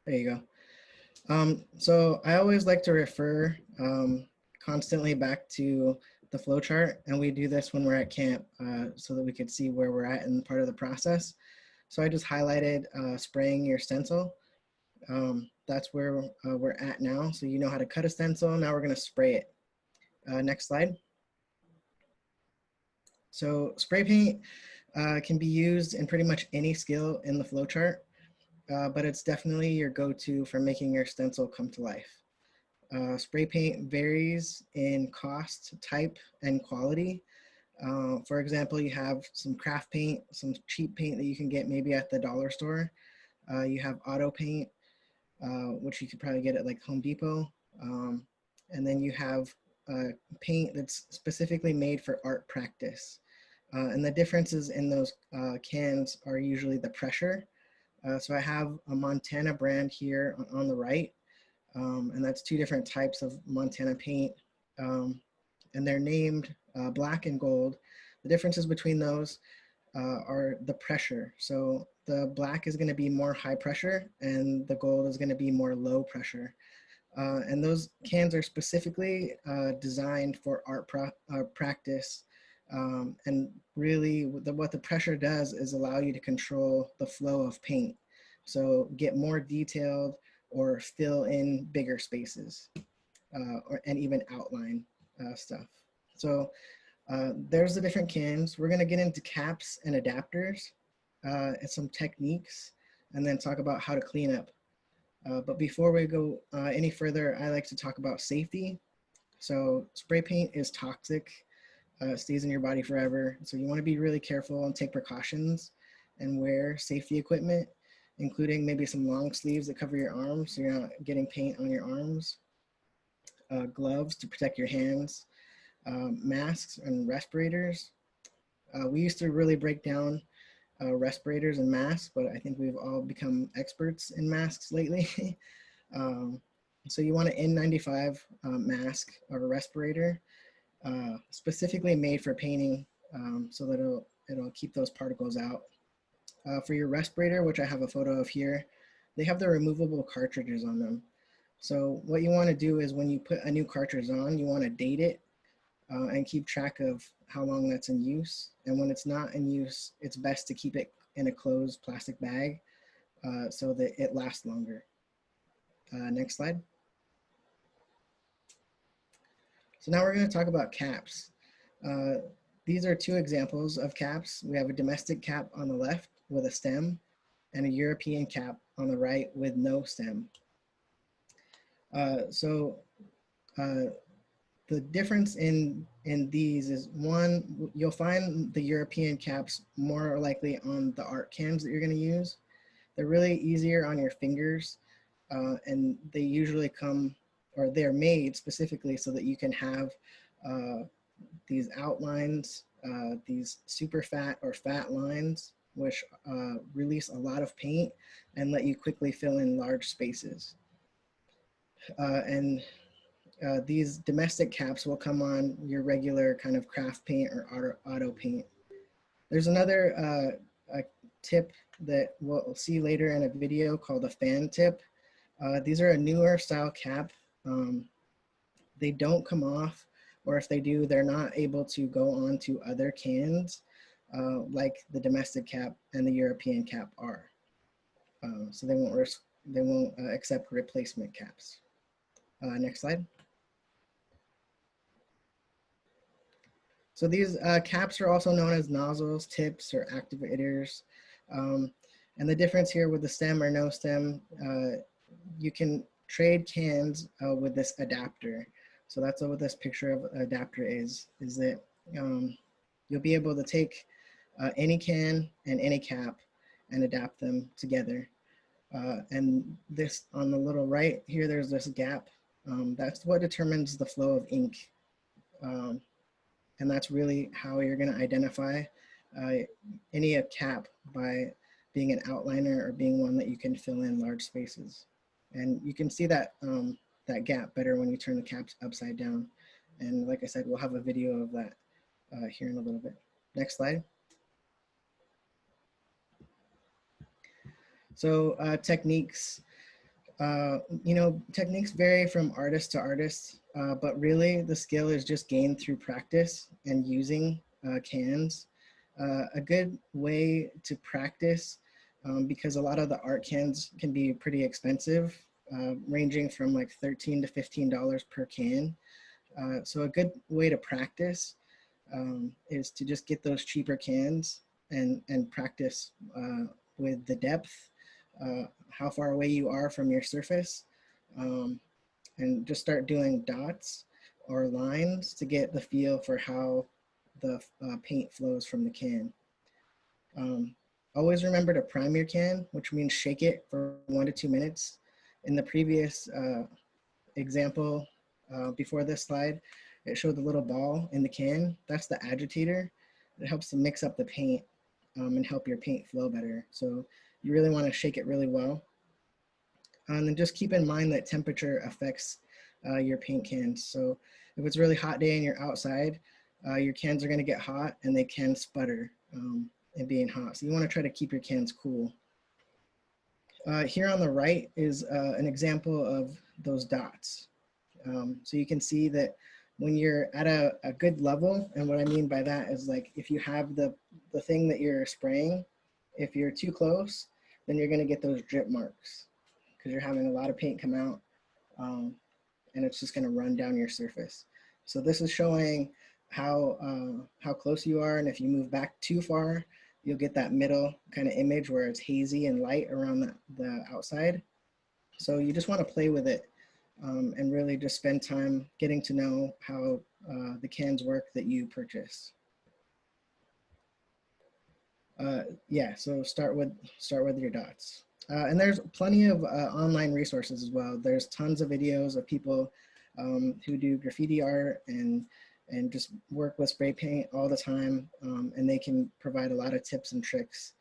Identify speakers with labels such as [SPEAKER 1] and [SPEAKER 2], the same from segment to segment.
[SPEAKER 1] There you go. So I always like to refer constantly back to the flowchart, and we do this when we're at camp so that we could see where we're at in part of the process. So I just highlighted spraying your stencil. That's where we're at now. So you know how to cut a stencil. Now we're going to spray it. Next slide. So spray paint can be used in pretty much any skill in the flowchart, but it's definitely your go-to for making your stencil come to life. Spray paint varies in cost, type, and quality. For example, you have some craft paint, some cheap paint that you can get maybe at the dollar store. You have auto paint, which you could probably get at like Home Depot. And then you have paint that's specifically made for art practice. And the differences in those cans are usually the pressure. So I have a Montana brand here on the right, and that's two different types of Montana paint. And they're named black and gold. The differences between those are the pressure. So the black is going to be more high pressure and the gold is going to be more low pressure. And those cans are specifically designed for art practice. And really what the pressure does is allow you to control the flow of paint. So get more detailed or fill in bigger spaces and even outline stuff. So there's the different cans. We're gonna get into caps and adapters and some techniques, and then talk about how to clean up. But before we go any further, I like to talk about safety. So spray paint is toxic, stays in your body forever. So you wanna be really careful and take precautions and wear safety equipment, including maybe some long sleeves that cover your arms so you're not getting paint on your arms, gloves to protect your hands, masks and respirators. We used to really break down respirators and masks, but I think we've all become experts in masks lately. So you want an N95 mask or a respirator, specifically made for painting, so that it'll keep those particles out. For your respirator, which I have a photo of here, they have the removable cartridges on them. So what you want to do is when you put a new cartridge on, you want to date it and keep track of how long that's in use. And when it's not in use, it's best to keep it in a closed plastic bag so that it lasts longer. Next slide. So now we're going to talk about caps. These are two examples of caps. We have a domestic cap on the left with a stem and a European cap on the right with no stem. The difference in these is, one, you'll find the European caps more likely on the art cans that you're going to use. They're really easier on your fingers, and they usually come, or they're made specifically so that you can have these outlines, these super fat or fat lines, which release a lot of paint and let you quickly fill in large spaces. These domestic caps will come on your regular kind of craft paint or auto paint. There's another tip that we'll see later in a video called a fan tip. These are a newer style cap. They don't come off, or if they do, they're not able to go on to other cans like the domestic cap and the European cap are. So they won't accept replacement caps. Next slide. So these caps are also known as nozzles, tips, or activators. And the difference here with the stem or no stem, you can trade cans with this adapter. So that's what this picture of adapter is that you'll be able to take any can and any cap and adapt them together. And this on the little right here, there's this gap. That's what determines the flow of ink. And that's really how you're going to identify any cap by being an outliner or being one that you can fill in large spaces. And you can see that, that gap better when you turn the caps upside down. And like I said, we'll have a video of that here in a little bit. Next slide. So techniques. You know, techniques vary from artist to artist, but really the skill is just gained through practice and using cans. A good way to practice, because a lot of the art cans can be pretty expensive, ranging from like $13 to $15 per can. So a good way to practice is to just get those cheaper cans and practice with the depth, how far away you are from your surface, um, and just start doing dots or lines to get the feel for how the paint flows from the can. Um, Always remember to prime your can, which means shake it for 1 to 2 minutes. In the previous example before this slide, it showed the little ball in the can. That's the agitator. It helps to mix up the paint and help your paint flow better. So you really want to shake it really well. And then just keep in mind that temperature affects your paint cans. So if it's a really hot day and you're outside, your cans are going to get hot and they can sputter and being hot. So you want to try to keep your cans cool. Here on the right is an example of those dots. So you can see that when you're at a good level, and what I mean by that is like if you have the thing that you're spraying, if you're too close, then you're going to get those drip marks because you're having a lot of paint come out, and it's just going to run down your surface. So this is showing how close you are, and if you move back too far, you'll get that middle kind of image where it's hazy and light around the outside. So you just want to play with it and really just spend time getting to know how the cans work that you purchase. Yeah, so start with your dots. And there's plenty of online resources as well. There's tons of videos of people who do graffiti art and just work with spray paint all the time, and they can provide a lot of tips and tricks.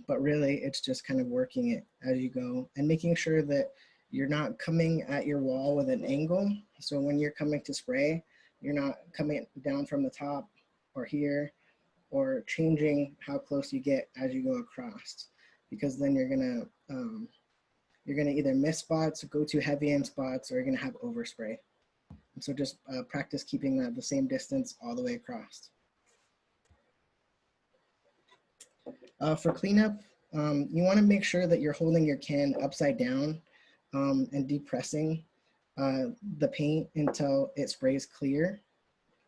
[SPEAKER 1] But really, it's just kind of working it as you go and making sure that you're not coming at your wall with an angle. So when you're coming to spray, you're not coming down from the top or here, or changing how close you get as you go across, because then you're gonna either miss spots, go too heavy in spots, or you're gonna have overspray. And so just practice keeping that the same distance all the way across. For cleanup, you want to make sure that you're holding your can upside down and depressing the paint until it sprays clear,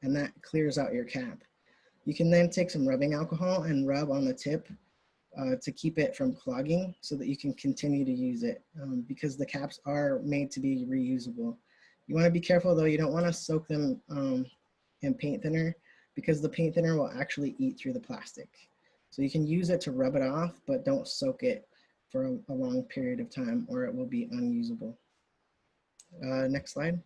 [SPEAKER 1] and that clears out your cap. You can then take some rubbing alcohol and rub on the tip to keep it from clogging so that you can continue to use it, because the caps are made to be reusable. You want to be careful though, you don't want to soak them in paint thinner, because the paint thinner will actually eat through the plastic. So you can use it to rub it off, but don't soak it for a long period of time or it will be unusable. Next slide.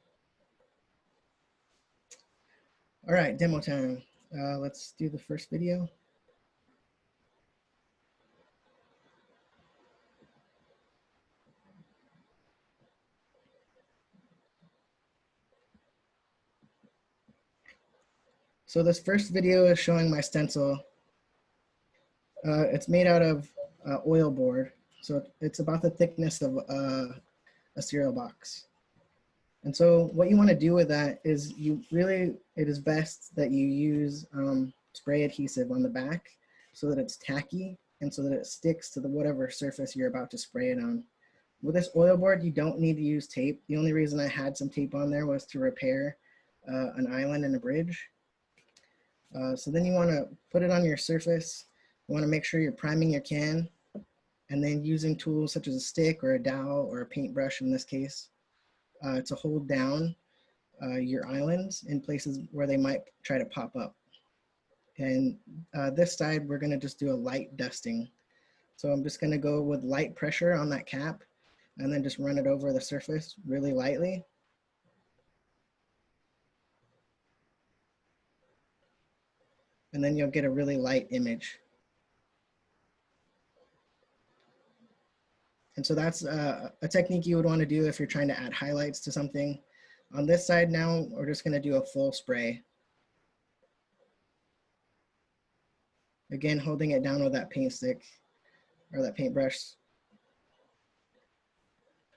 [SPEAKER 1] All right, demo time. Let's do the first video. So this first video is showing my stencil. It's made out of oil board, so it's about the thickness of a cereal box. And so what you want to do with that is it is best that you use spray adhesive on the back so that it's tacky and so that it sticks to whatever surface you're about to spray it on. With this oil board, you don't need to use tape. The only reason I had some tape on there was to repair an island and a bridge. So then you want to put it on your surface. You want to make sure you're priming your can, and then using tools such as a stick or a dowel or a paintbrush in this case to hold down your islands in places where they might try to pop up. And this side, we're going to just do a light dusting. So I'm just going to go with light pressure on that cap and then just run it over the surface really lightly. And then you'll get a really light image. And so that's a technique you would want to do if you're trying to add highlights to something. On this side now, we're just going to do a full spray. Again, holding it down with that paint stick or that paintbrush.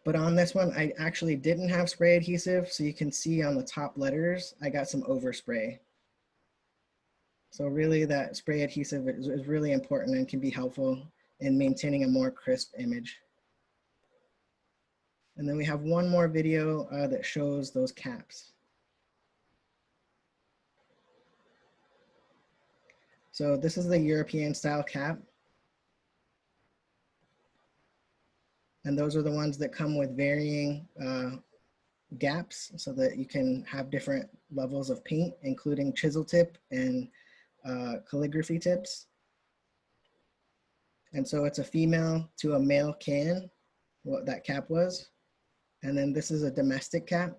[SPEAKER 1] But on this one, I actually didn't have spray adhesive. So you can see on the top letters, I got some overspray. So really that spray adhesive is really important and can be helpful in maintaining a more crisp image. And then we have one more video that shows those caps. So this is the European style cap. And those are the ones that come with varying gaps so that you can have different levels of paint, including chisel tip and calligraphy tips. And so it's a female to a male can, what that cap was. And then this is a domestic cap.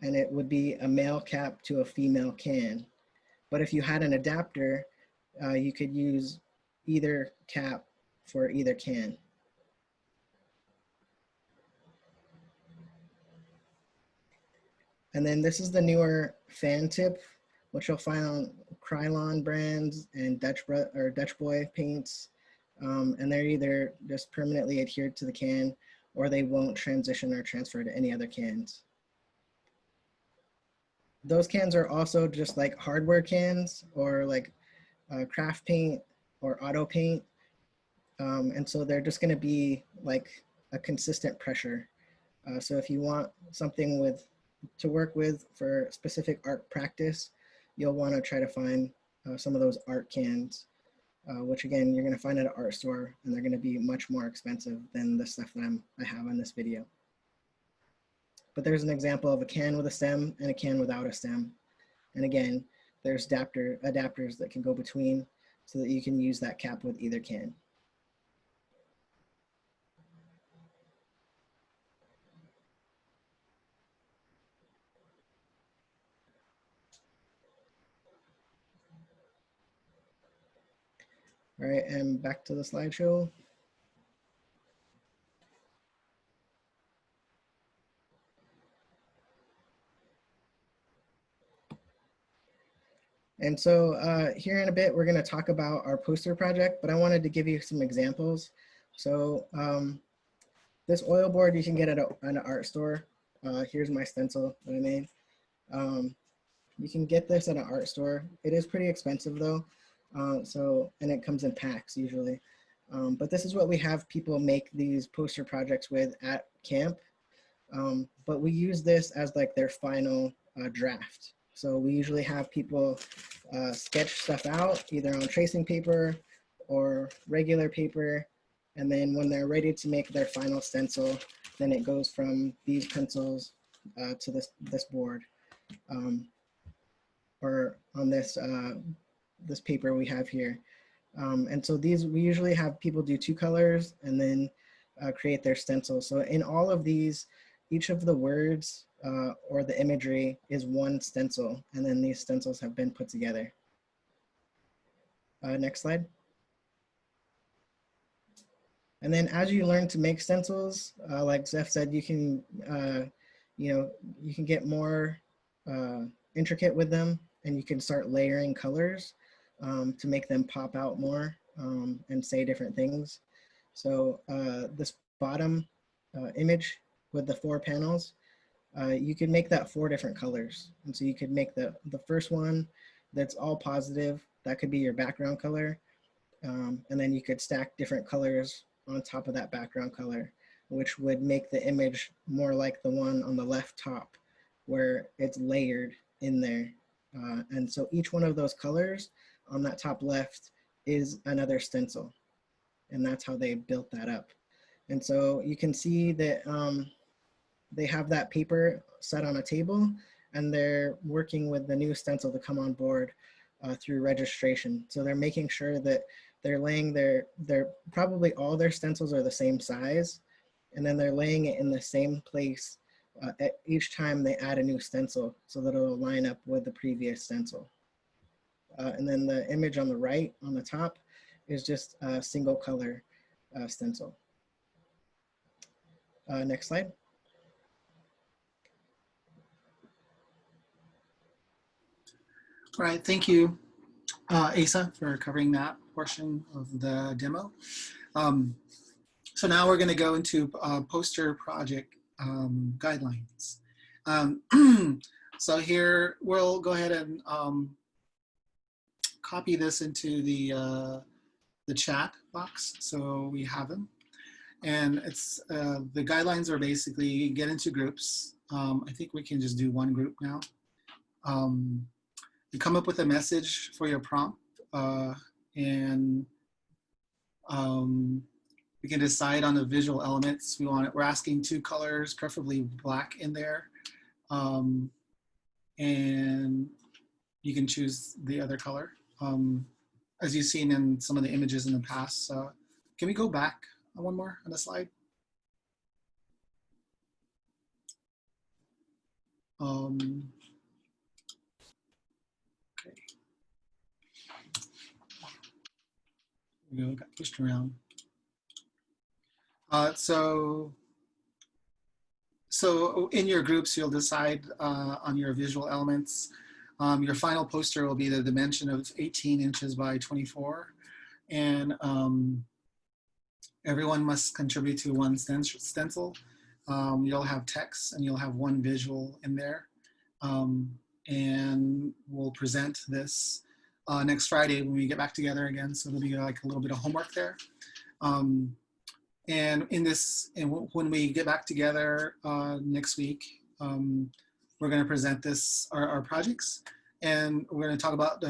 [SPEAKER 1] And it would be a male cap to a female can. But if you had an adapter, you could use either cap for either can. And then this is the newer fan tip, which you'll find on Krylon brands and Dutch Boy paints. And they're either just permanently adhered to the can or they won't transition or transfer to any other cans. Those cans are also just like hardware cans or like craft paint or auto paint. And so they're just gonna be like a consistent pressure. So if you want something to work with for specific art practice, you'll want to try to find some of those art cans, which again, you're going to find at an art store, and they're going to be much more expensive than the stuff that I have in this video. But there's an example of a can with a stem and a can without a stem. And again, there's adapters that can go between so that you can use that cap with either can. All right, and back to the slideshow. And so here in a bit, we're gonna talk about our poster project, but I wanted to give you some examples. So this oil board you can get at an art store. Here's my stencil that I made. You can get this at an art store. It is pretty expensive though. And it comes in packs usually. But this is what we have people make these poster projects with at camp. But we use this as like their final draft. So we usually have people sketch stuff out either on tracing paper or regular paper. And then when they're ready to make their final stencil, then it goes from these pencils to this board. Or on this paper we have here. And so we usually have people do 2 colors and then create their stencil. So in all of these, each of the words or the imagery is one stencil, and then these stencils have been put together. Next slide. And then as you learn to make stencils, like Zeph said, you can, you can get more intricate with them, and you can start layering colors to make them pop out more and say different things. So this bottom image with the 4 panels, you can make that 4 different colors. And so you could make the first one that's all positive, that could be your background color. And then you could stack different colors on top of that background color, which would make the image more like the one on the left top where it's layered in there. And so each one of those colors on that top left is another stencil. And that's how they built that up. And so you can see that they have that paper set on a table, and they're working with the new stencil to come on board through registration. So they're making sure that they're laying probably all their stencils are the same size, and then they're laying it in the same place at each time they add a new stencil so that it'll line up with the previous stencil. And then the image on the right, on the top, is just a single color stencil. Next slide.
[SPEAKER 2] All right, thank you. Asa, for covering that portion of the demo. So now we're going to go into poster project guidelines. So here we'll go ahead and copy this into the chat box so we have them. And it's the guidelines are basically get into groups. I think we can just do one group now. You come up with a message for your prompt, and we can decide on the visual elements we want. We're asking 2 colors, preferably black in there, and you can choose the other color, as you've seen in some of the images in the past. So can we go back one more on the slide? Okay. There we go, got pushed around. So in your groups, you'll decide on your visual elements. Your final poster will be the dimension of 18 inches by 24. And everyone must contribute to one stencil. You'll have text and you'll have one visual in there. And we'll present this next Friday when we get back together again. So there'll be like a little bit of homework there. And when we get back together next week, we're going to present our projects, and we're going to talk about,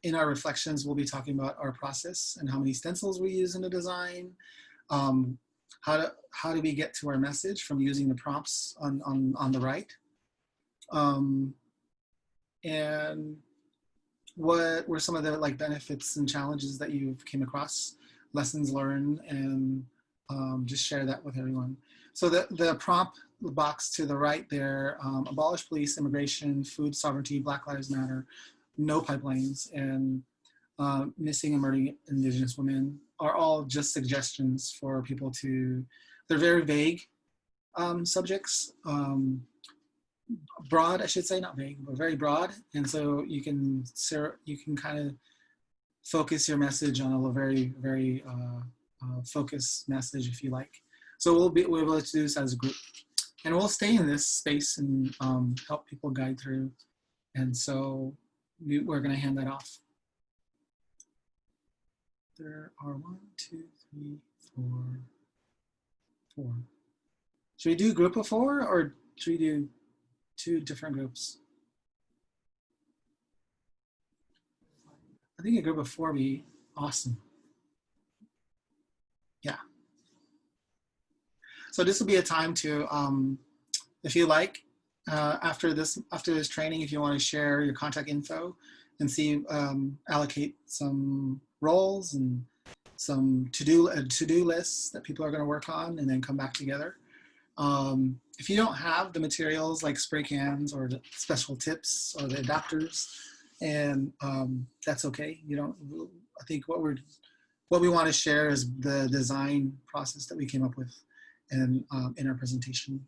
[SPEAKER 2] in our reflections, we'll be talking about our process and how many stencils we use in the design, how do we get to our message from using the prompts on the right, and what were some of the benefits and challenges that you've came across, lessons learned, and just share that with everyone. So the prompt box to the right there, abolish police, immigration, food sovereignty, Black Lives Matter, no pipelines, and missing and murdering Indigenous women are all just suggestions for people to, they're very vague subjects, broad, I should say, not vague, but very broad. And so you can kind of focus your message on a very, very focused message if you like. So we'll be able to do this as a group, and we'll stay in this space and help people guide through. And so we're going to hand that off. There are 1, 2, 3, 4. Should we do a group of 4, or should we do 2 different groups? I think a group of 4 would be awesome. Yeah. So this will be a time to, if you like, after this training, if you want to share your contact info and see, allocate some roles and some to-do lists that people are going to work on, and then come back together. If you don't have the materials like spray cans or the special tips or the adapters, and that's okay. You don't. I think what we want to share is the design process that we came up with, and in our presentation.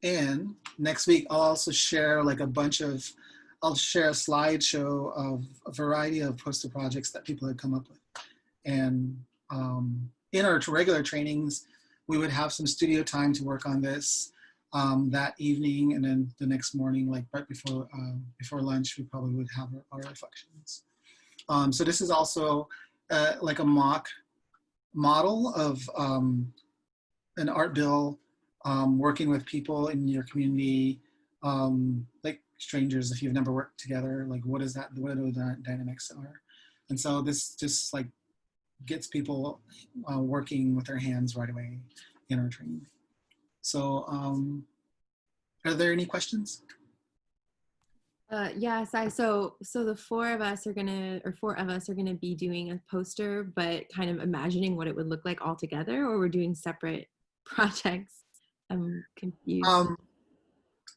[SPEAKER 2] And next week I'll also share I'll share a slideshow of a variety of poster projects that people have come up with. And in our regular trainings, we would have some studio time to work on this that evening, and then the next morning, like right before lunch, we probably would have our reflections. So this is also like a mock model of an art bill, working with people in your community, like strangers, if you've never worked together, like what are the dynamics are. And so this just like gets people working with their hands right away in our training. So are there any questions?
[SPEAKER 3] Yeah, so the 4 of us are gonna be doing a poster, but kind of imagining what it would look like all together, or we're doing separate projects. I'm confused.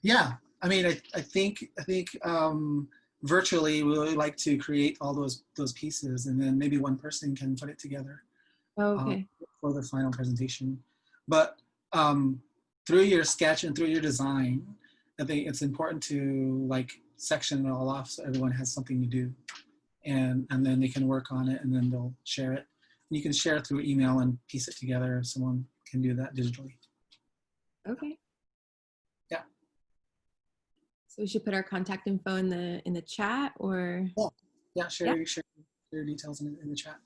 [SPEAKER 2] Yeah, I mean, I think virtually we would like to create all those pieces, and then maybe one person can put it together.
[SPEAKER 3] Okay.
[SPEAKER 2] For the final presentation. But through your sketch and through your design, I think it's important to like section all off so everyone has something to do. And then they can work on it and then they'll share it. And you can share it through email and piece it together. Someone can do that digitally.
[SPEAKER 3] Okay.
[SPEAKER 2] Yeah.
[SPEAKER 3] So we should put our contact info in the chat, or
[SPEAKER 2] Yeah, share your details in the chat.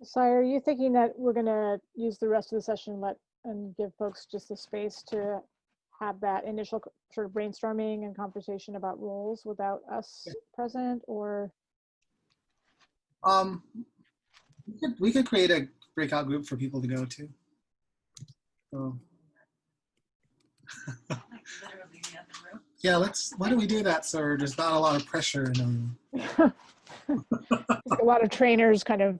[SPEAKER 4] So are you thinking that we're going to use the rest of the session and give folks just the space to have that initial sort of brainstorming and conversation about roles without us present, or?
[SPEAKER 2] We could create a breakout group for people to go to. So. Yeah, why don't we do that so there's not a lot of pressure in them.
[SPEAKER 4] A lot of trainers kind of,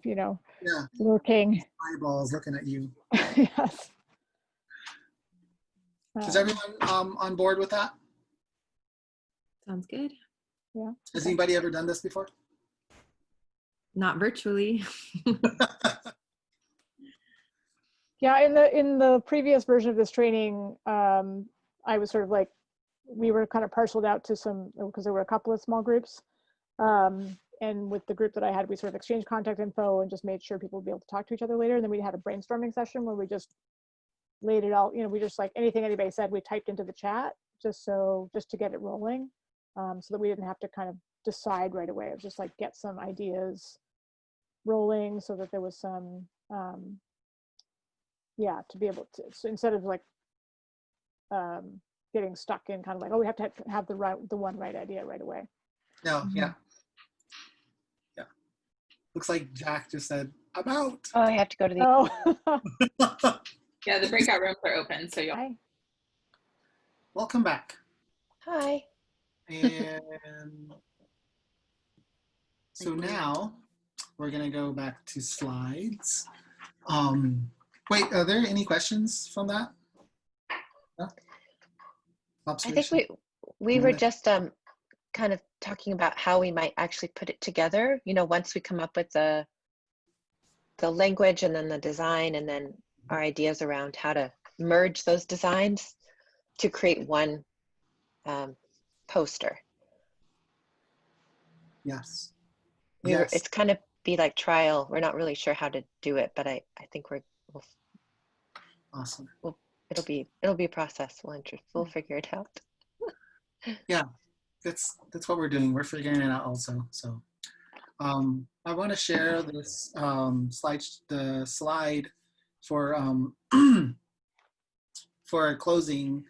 [SPEAKER 4] lurking.
[SPEAKER 2] Eyeballs looking at you.
[SPEAKER 4] Yes.
[SPEAKER 2] Is everyone on board with that?
[SPEAKER 3] sounds good.
[SPEAKER 4] Yeah.
[SPEAKER 2] Has anybody ever done this before?
[SPEAKER 3] Not virtually.
[SPEAKER 4] Yeah, in the previous version of this training, I was sort of like, we were kind of parceled out to some, because there were a couple of small groups. And with the group that I had, we sort of exchanged contact info and just made sure people would be able to talk to each other later. And then we had a brainstorming session where we just laid it all, we just like anything anybody said, we typed into the chat just to get it rolling, so that we didn't have to kind of decide right away. It was just like get some ideas rolling so that there was some, to be able to, so instead of like getting stuck in kind of like, oh, we have to have the one right idea right away.
[SPEAKER 2] No, yeah. Looks like Jack just said, I'm out.
[SPEAKER 5] Oh, I have to go to the.
[SPEAKER 4] Oh.
[SPEAKER 6] Yeah, the breakout rooms are open, so you'll.
[SPEAKER 4] Hi.
[SPEAKER 2] Welcome back.
[SPEAKER 5] Hi.
[SPEAKER 2] And so now we're going to go back to slides. Wait, are there any questions from that? No?
[SPEAKER 5] I think we were just kind of talking about how we might actually put it together, once we come up with the language and then the design and then our ideas around how to merge those designs to create one poster.
[SPEAKER 2] Yes.
[SPEAKER 5] It's kind of be like trial. We're not really sure how to do it, but I think we'll
[SPEAKER 2] awesome.
[SPEAKER 5] It'll be a process. We'll figure it out.
[SPEAKER 2] Yeah, that's what we're doing. We're figuring it out also. So I want to share this slide for for a closing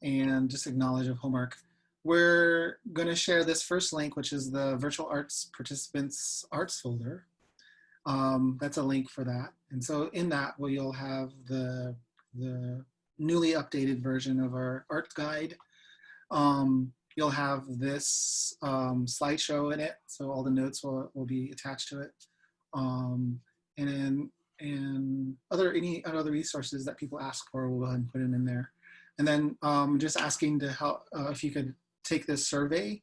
[SPEAKER 2] and just acknowledge of homework. We're going to share this first link, which is the Virtual Arts Participants Arts folder. That's a link for that. And so in that, you'll have the newly updated version of our art guide. You'll have this slideshow in it, so all the notes will be attached to it. And any other resources that people ask for, we'll go ahead and put them in there. And then just asking to help if you could take this survey,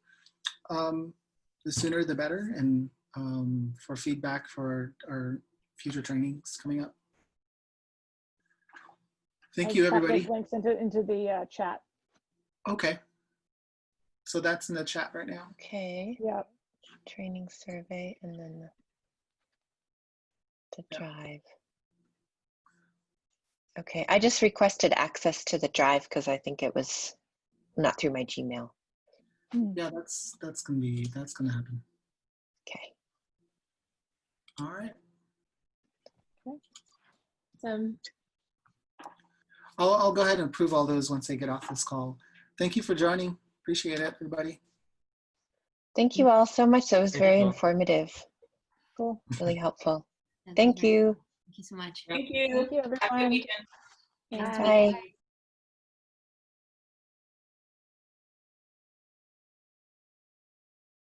[SPEAKER 2] the sooner the better, and for feedback for our future trainings coming up. Thank you, everybody.
[SPEAKER 4] Links into the chat.
[SPEAKER 2] Okay. So that's in the chat right now.
[SPEAKER 5] Okay.
[SPEAKER 4] Yep.
[SPEAKER 5] Training survey and then the drive. Okay, I just requested access to the drive because I think it was not through my Gmail.
[SPEAKER 2] Yeah, that's gonna happen.
[SPEAKER 5] Okay.
[SPEAKER 2] All right. I'll go ahead and approve all those once they get off this call. Thank you for joining. Appreciate it, everybody.
[SPEAKER 5] Thank you all so much. That was very informative.
[SPEAKER 4] Cool.
[SPEAKER 5] Really helpful. Thank you.
[SPEAKER 3] Thank you so much.
[SPEAKER 6] Thank you.
[SPEAKER 4] Thank you,
[SPEAKER 6] Have a good
[SPEAKER 4] everyone.
[SPEAKER 6] weekend.
[SPEAKER 4] Thanks.
[SPEAKER 5] Bye.